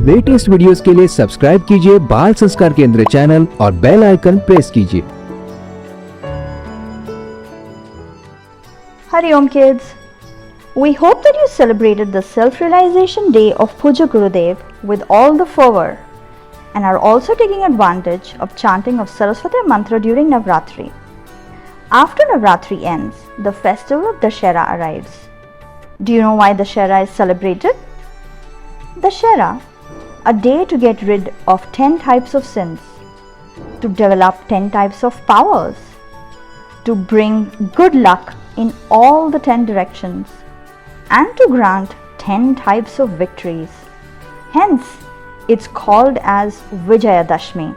Latest videos के लिए subscribe कीजिए बाल संस्कार केंद्र चैनल और बेल आइकन प्रेस कीजिए। Hari Om kids, we hope that you celebrated the self-realization day of Puja Gurudev with all the fervor and are also taking advantage of chanting of Saraswati mantra during Navratri. After Navratri ends, the festival of Dussehra arrives. Do you know why Dussehra is celebrated? Dussehra, a day to get rid of 10 types of sins, to develop 10 types of powers, to bring good luck in all the 10 directions, and to grant 10 types of victories. Hence, it's called as Vijayadashami.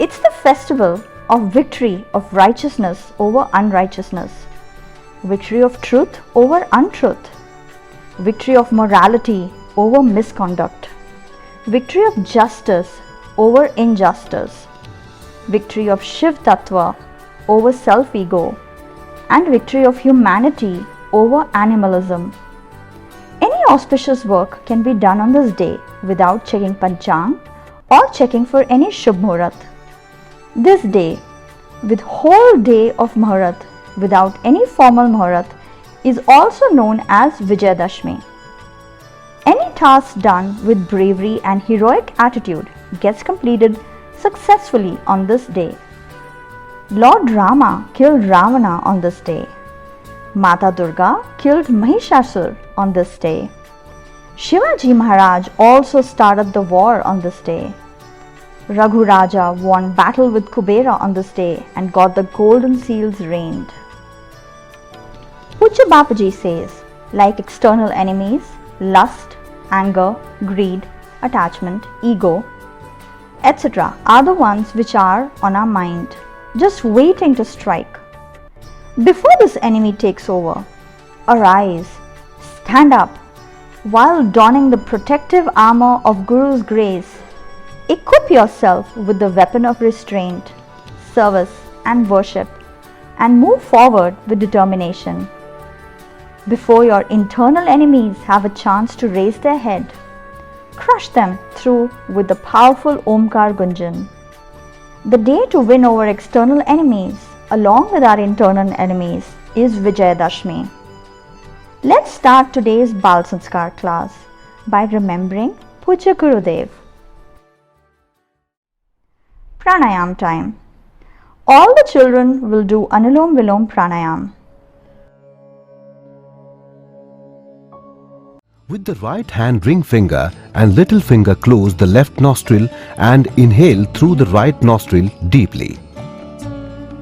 It's the festival of victory of righteousness over unrighteousness, victory of truth over untruth, victory of morality over misconduct, victory of justice over injustice, victory of Shiv Tattva over self-ego, and victory of humanity over animalism. Any auspicious work can be done on this day without checking Panchang or checking for any Shubh Muhurat. This day, with whole day of Muhurat without any formal Muhurat, is also known as Vijayadashami. Any task done with bravery and heroic attitude gets completed successfully on this day. Lord Rama killed Ravana on this day. Mata Durga killed Mahishasur on this day. Shivaji Maharaj also started the war on this day. Raghu Raja won battle with Kubera on this day and got the golden seals reigned. Pujya Bapuji says, like external enemies, lust, anger, greed, attachment, ego, etc. are the ones which are on our mind, just waiting to strike. Before this enemy takes over, arise, stand up, while donning the protective armor of Guru's grace. Equip yourself with the weapon of restraint, service and worship, and move forward with determination. Before your internal enemies have a chance to raise their head, crush them through with the powerful Omkar Gunjan. The day to win over external enemies along with our internal enemies is Vijayadashami. Let's start today's Bal Sanskar class by remembering Puja Gurudev. Pranayam time. All the children will do Anulom Vilom Pranayam. With the right hand ring finger and little finger close the left nostril and inhale through the right nostril deeply.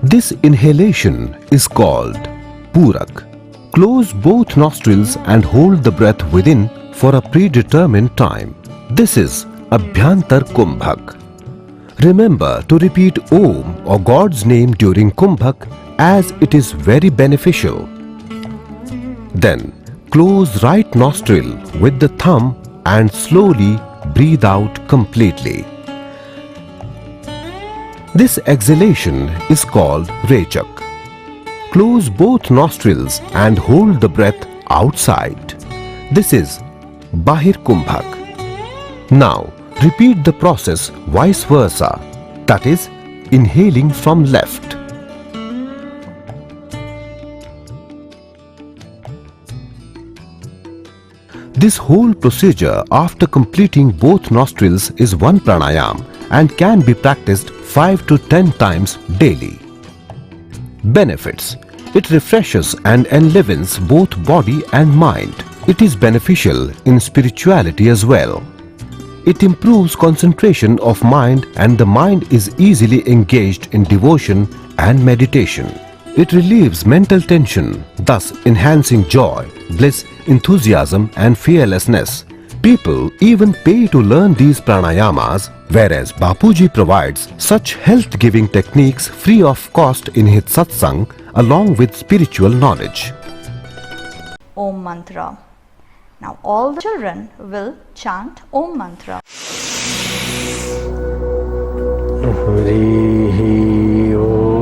This inhalation is called Purak. Close both nostrils and hold the breath within for a predetermined time. This is Abhyantar Kumbhak. Remember to repeat Om or God's name during Kumbhak as it is very beneficial. Then close right nostril with the thumb and slowly breathe out completely. This exhalation is called Rechak. Close both nostrils and hold the breath outside. This is Bahir Kumbhak. Now repeat the process vice versa, that is, inhaling from left. This whole procedure after completing both nostrils is one pranayam and can be practiced 5 to 10 times daily. Benefits. It refreshes and enlivens both body and mind. It is beneficial in spirituality as well. It improves concentration of mind and the mind is easily engaged in devotion and meditation. It relieves mental tension, thus enhancing joy, bliss, enthusiasm and fearlessness. People even pay to learn these pranayamas, whereas Bapuji provides such health-giving techniques free of cost in his satsang along with spiritual knowledge. Om Mantra. Now all the children will chant Om Mantra. Hri Om.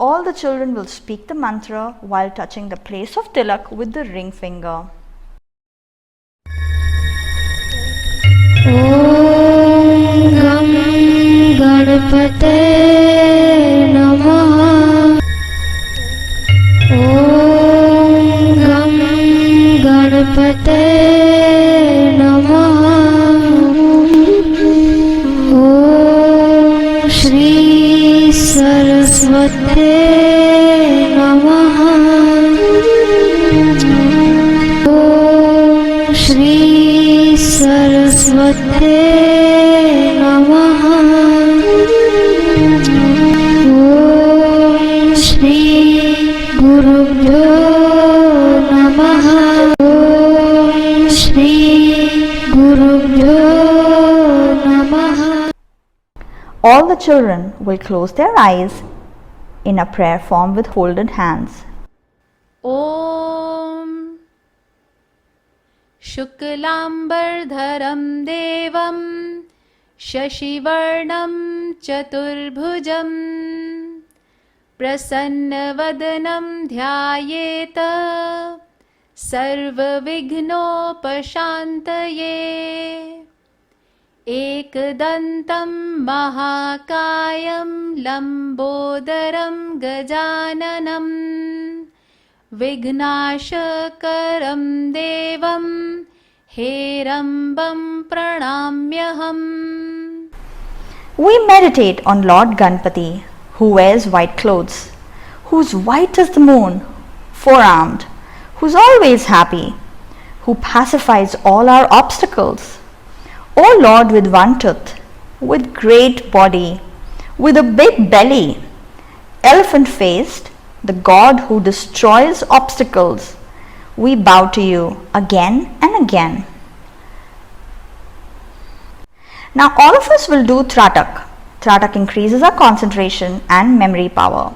All the children will speak the mantra while touching the place of tilak with the ring finger. ॐ गं गणपते नमः। ॐ गं गणपते नमः। ॐ श्री सरस्वते नमः। ॐ श्री सरस्वते नमः। ॐ श्री गुरुभ्यो नमः। ॐ श्री गुरुभ्यो नमः। All the children will close their eyes in a prayer form with folded hands. ॐ शुक्लाम्बरधरं देवं शशिवर्णं चतुर्भुजं प्रसन्नवदनं ध्यायेत सर्वविघ्नोपशान्तये। एकदन्तं महाकायं लम्बोदरं गजाननं विघ्नाशकरं देवं हेरम्बं प्रणम्यहम्। We meditate on Lord Ganpati, who wears white clothes, who's white as the moon, four-armed, who's always happy, who pacifies all our obstacles. O Lord with one tooth, with great body, with a big belly, elephant-faced, the God who destroys obstacles, we bow to you again and again. Now all of us will do TRATAK. TRATAK increases our concentration and memory power.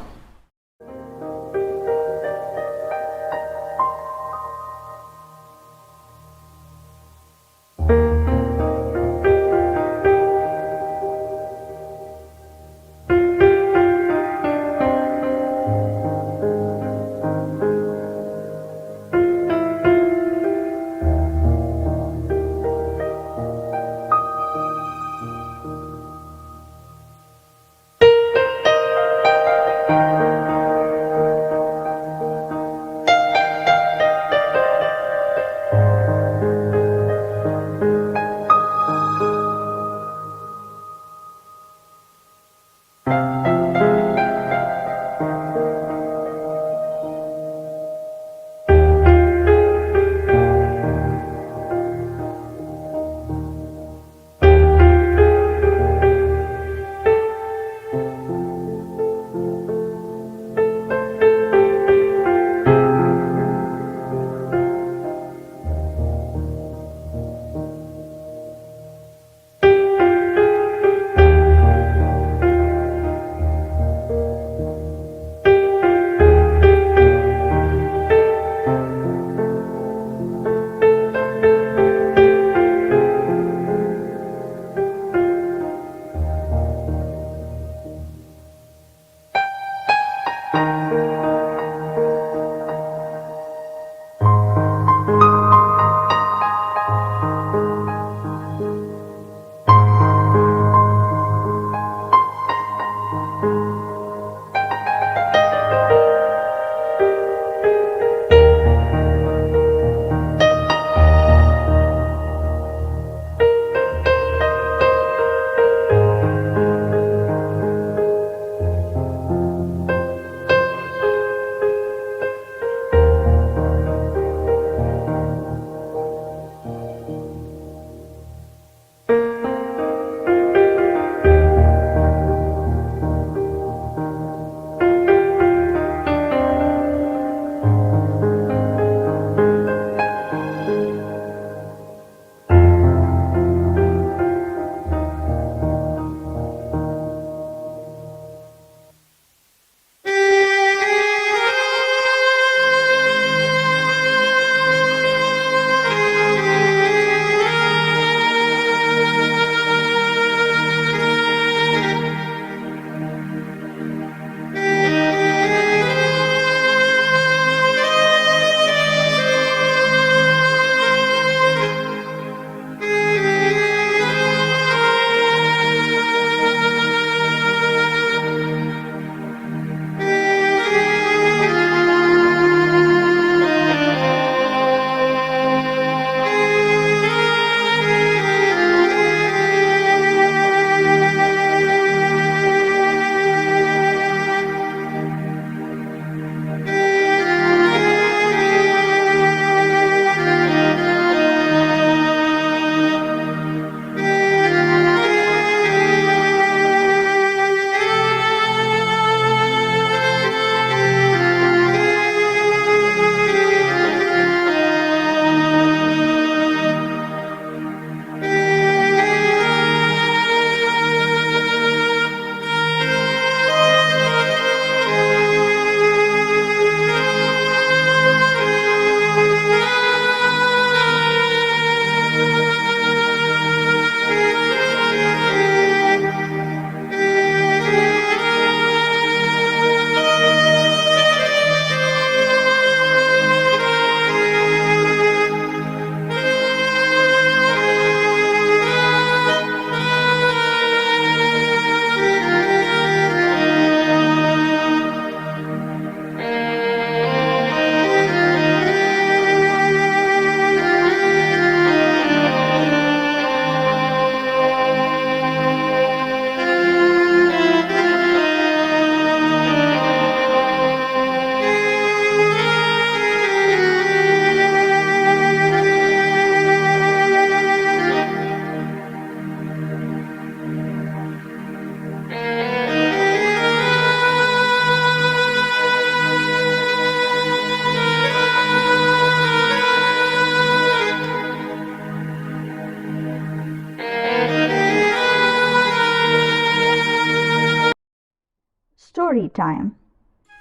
Story time.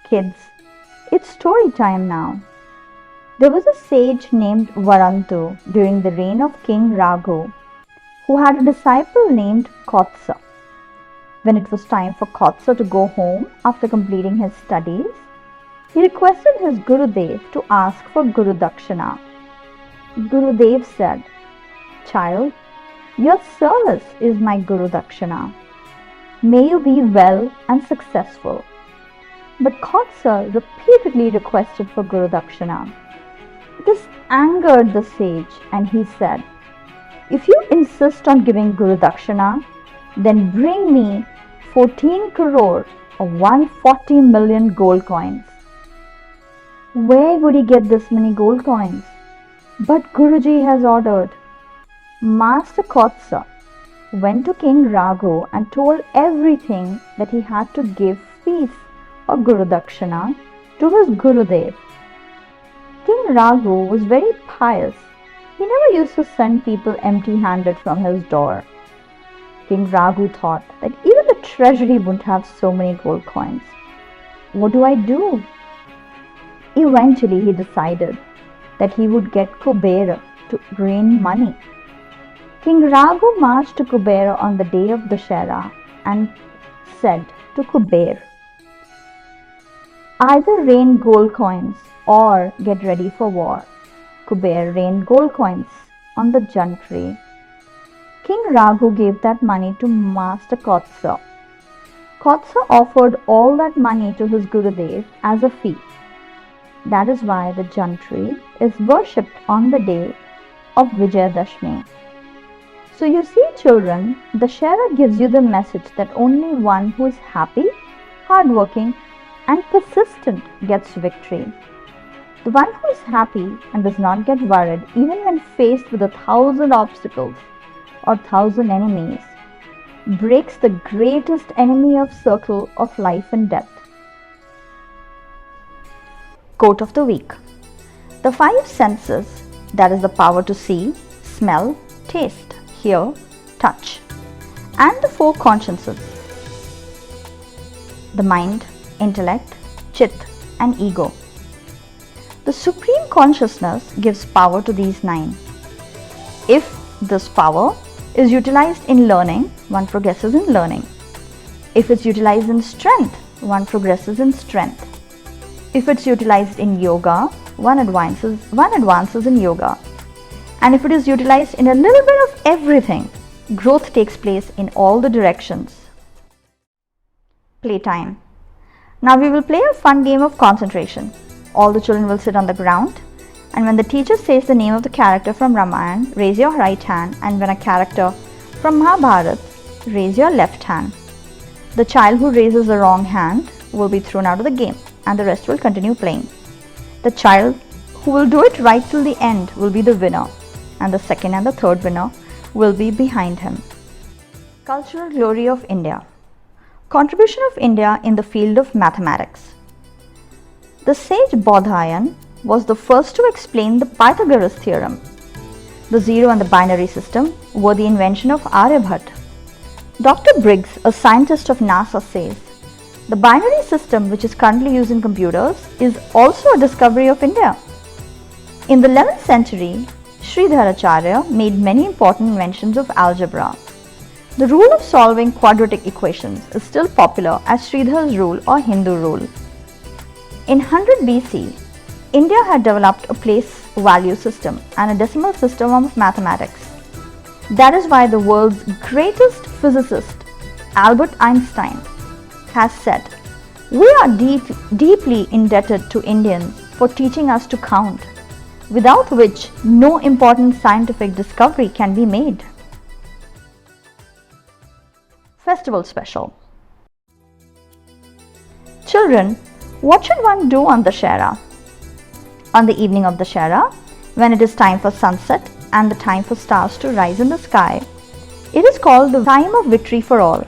Kids, it's story time now. There was a sage named Varantu during the reign of King Raghu who had a disciple named Kotsa. When it was time for Kotsa to go home after completing his studies, he requested his Gurudev to ask for Guru Dakshina. Gurudev said, "Child, your service is my Guru Dakshina. May you be well and successful." But Kotsa repeatedly requested for Guru Dakshina. This angered the sage and he said, "If you insist on giving Guru Dakshina, then bring me 14 crore or 140 million gold coins." Where would he get this many gold coins? But Guruji has ordered. Master Kotsa went to King Raghu and told everything that he had to give fees or Guru Dakshina to his Gurudev. King Raghu was very pious. He never used to send people empty-handed from his door. King Raghu thought that even the treasury wouldn't have so many gold coins. What do I do? Eventually he decided that he would get Kubera to rain money. King Raghu marched to Kubera on the day of Dussehra and said to Kuber, "Either rain gold coins or get ready for war." Kuber rained gold coins on the Jantri. King Raghu gave that money to Master Kotsa. Kotsa offered all that money to his Gurudev as a fee. That is why the Jantri is worshipped on the day of Vijayadashami. So you see, children, Dussehra gives you the message that only one who is happy, hardworking and persistent gets victory. The one who is happy and does not get worried even when faced with 1,000 obstacles or 1,000 enemies breaks the greatest enemy of circle of life and death. Quote of the week. The 5 senses, that is the power to see, smell, taste, hear, touch, and the 4 consciences, the mind, intellect, chit, and ego. The supreme consciousness gives power to these 9. If this power is utilized in learning, one progresses in learning. If it's utilized in strength, one progresses in strength. If it's utilized in yoga, one advances in yoga. And if it is utilized in a little bit of everything, growth takes place in all the directions. Playtime. Now we will play a fun game of concentration. All the children will sit on the ground, and when the teacher says the name of the character from Ramayana, raise your right hand, and when a character from Mahabharata, raise your left hand. The child who raises the wrong hand will be thrown out of the game, and the rest will continue playing. The child who will do it right till the end will be the winner, and the second and the third winner will be behind him. Cultural glory of India. Contribution of India in the field of mathematics. The sage Bodhayan was the first to explain the Pythagoras theorem. The zero and the binary system were the invention of Aryabhat. Dr. Briggs, a scientist of NASA, says, "The binary system, which is currently used in computers, is also a discovery of India." In the 11th century, Sridharacharya made many important inventions of algebra. The rule of solving quadratic equations is still popular as Sridhar's rule or Hindu rule. In 100 BC, India had developed a place value system and a decimal system of mathematics. That is why the world's greatest physicist, Albert Einstein, has said, "We are deeply indebted to Indians for teaching us to count, without which no important scientific discovery can be made." Festival special. Children, what should one do on Dussehra? On the evening of Dussehra, when it is time for sunset and the time for stars to rise in the sky, it is called the time of victory for all.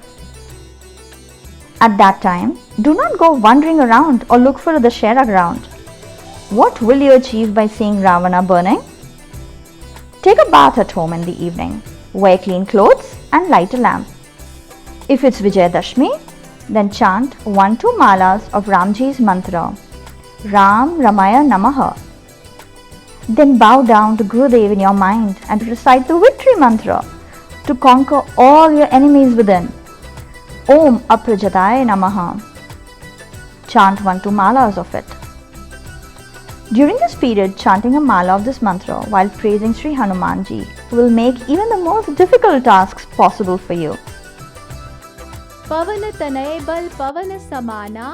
At that time, do not go wandering around or look for a Dussehra ground. What will you achieve by seeing Ravana burning? Take a bath at home in the evening, wear clean clothes and light a lamp. If it's Vijayadashami, Then chant 1-2 malas of Ramji's mantra, Ram Ramaya Namaha. Then bow down to Gurudev in your mind and recite the victory mantra to conquer all your enemies within. Om Aprajataya Namaha. Chant 1-2 malas of it. During this period, chanting a mala of this mantra while praising Sri Hanumanji will make even the most difficult tasks possible for you. पवन तनय बल पवन समाना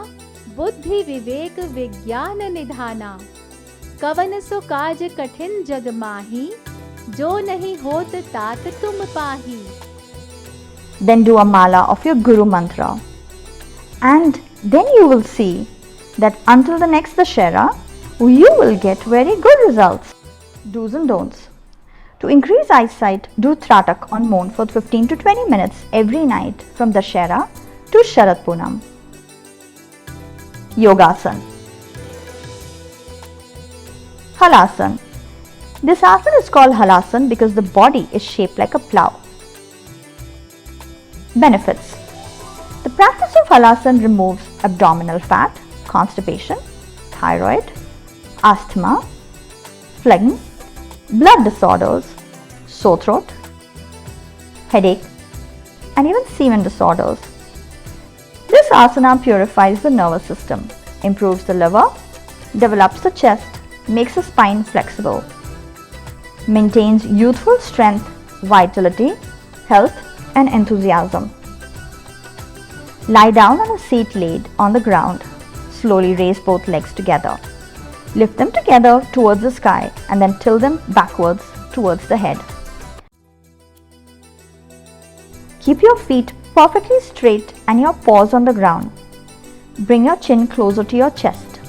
बुद्धि विवेक विज्ञान निधाना कवन सो काज कठिन जग माही जो नहीं होत तात तुम पाही. Then do a mala of your Guru mantra. And then you will see that until the next Dussehra, you will get very good results. Do's and don'ts. To increase eyesight, do TRATAK on moon for 15 to 20 minutes every night from Dussehra to Sharad Poonam. Yogasan. Halasan. This asana is called Halasan because the body is shaped like a plough. Benefits. The practice of Halasan removes abdominal fat, constipation, thyroid, asthma, phlegm, blood disorders, sore throat, headache, and even semen disorders. This asana purifies the nervous system, improves the liver, develops the chest, makes the spine flexible, maintains youthful strength, vitality, health, and enthusiasm. Lie down on a seat laid on the ground. Slowly raise both legs together. Lift them together towards the sky and then tilt them backwards towards the head. Keep your feet perfectly straight and your paws on the ground. Bring your chin closer to your chest.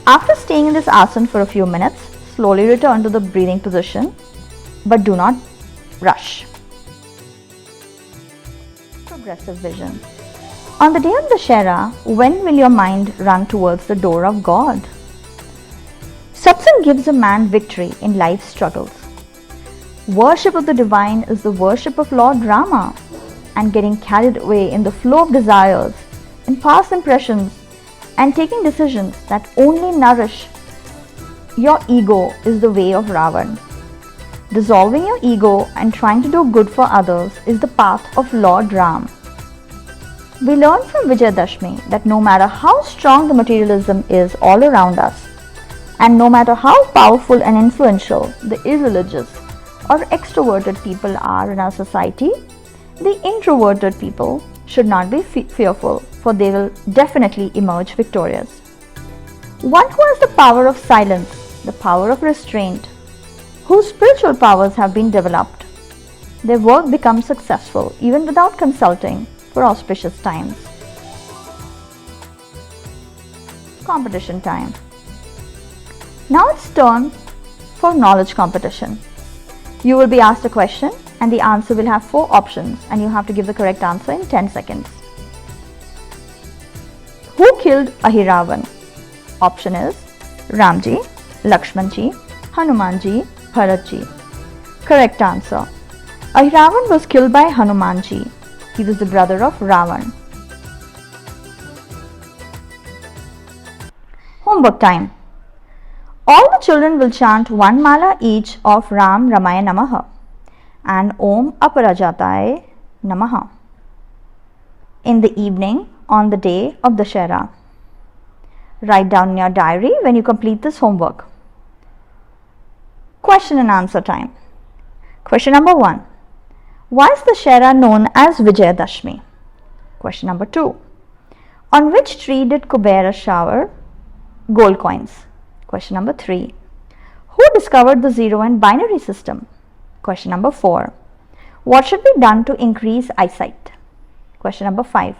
After staying in this asana for a few minutes, slowly return to the breathing position, but do not rush. Progressive vision. On the day of Dussehra, when will your mind run towards the door of God? Satsang gives a man victory in life's struggles. Worship of the divine is the worship of Lord Rama, and getting carried away in the flow of desires, in past impressions, and taking decisions that only nourish your ego is the way of Ravan. Dissolving your ego and trying to do good for others is the path of Lord Ram. We learn from Vijayadashami that no matter how strong the materialism is all around us, and no matter how powerful and influential the irreligious or extroverted people are in our society, the introverted people should not be fearful, for they will definitely emerge victorious. One who has the power of silence, the power of restraint, whose spiritual powers have been developed, their work becomes successful even without consulting for auspicious times. Competition time. Now it's turn for knowledge competition. You will be asked a question and the answer will have 4 options and you have to give the correct answer in 10 seconds. Who killed Ahiravan? Option is Ramji, Lakshmanji, Hanumanji, Bharatji. Correct answer. Ahiravan was killed by Hanumanji. He was the brother of Ravan. Homework time. All the children will chant 1 mala each of Ram Ramaya Namaha and Om Aparajataya Namaha in the evening on the day of Dussehra. Write down in your diary when you complete this homework. Question and answer time. Question number 1. Why is Dussehra known as Vijayadashami? Question number 2. On which tree did Kubera shower gold coins? Question number 3. Who discovered the zero and binary system? Question number 4. What should be done to increase eyesight? Question number 5.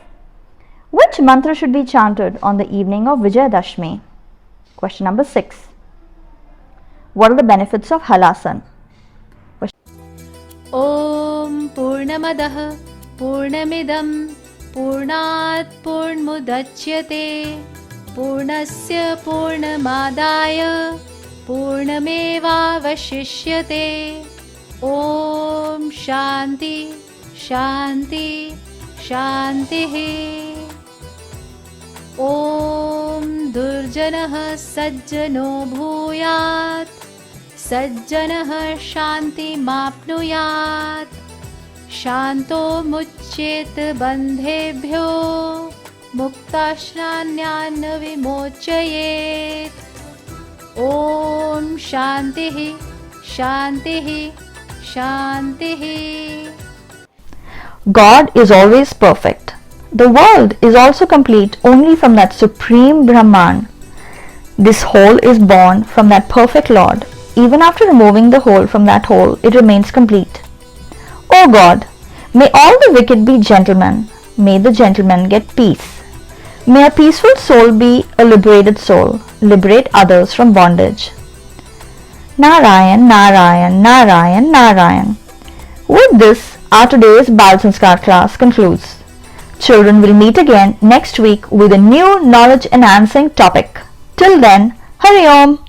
Which mantra should be chanted on the evening of Vijayadashami? Question number 6. What are the benefits of Halasan? ॐ पूर्णमदः पूर्णमिदं पूर्णात् पूर्णमुदच्यते पूर्णस्य पूर्णमादाय पूर्णमेवावशिष्यते ॐ शान्ति शान्ति शान्तिः. ॐ दुर्जनः सज्जनो भूयात् सज्जनः शान्तिमाप्नुयात् शान्तो मुच्येत बन्धेभ्यो मुक्ताश्नान्यान् विमोचयेत् ॐ शान्तिः शान्तिः शान्तिः। God is always perfect. The world is also complete only from that supreme Brahman. This whole is born from that perfect Lord. Even after removing the whole from that whole, it remains complete. O God, may all the wicked be gentlemen. May the gentlemen get peace. May a peaceful soul be a liberated soul. Liberate others from bondage. Narayan, Narayan, Narayan, Narayan. With this, our today's Bal Sanskar class concludes. Children will meet again next week with a new knowledge enhancing topic. Till then, Hari Om.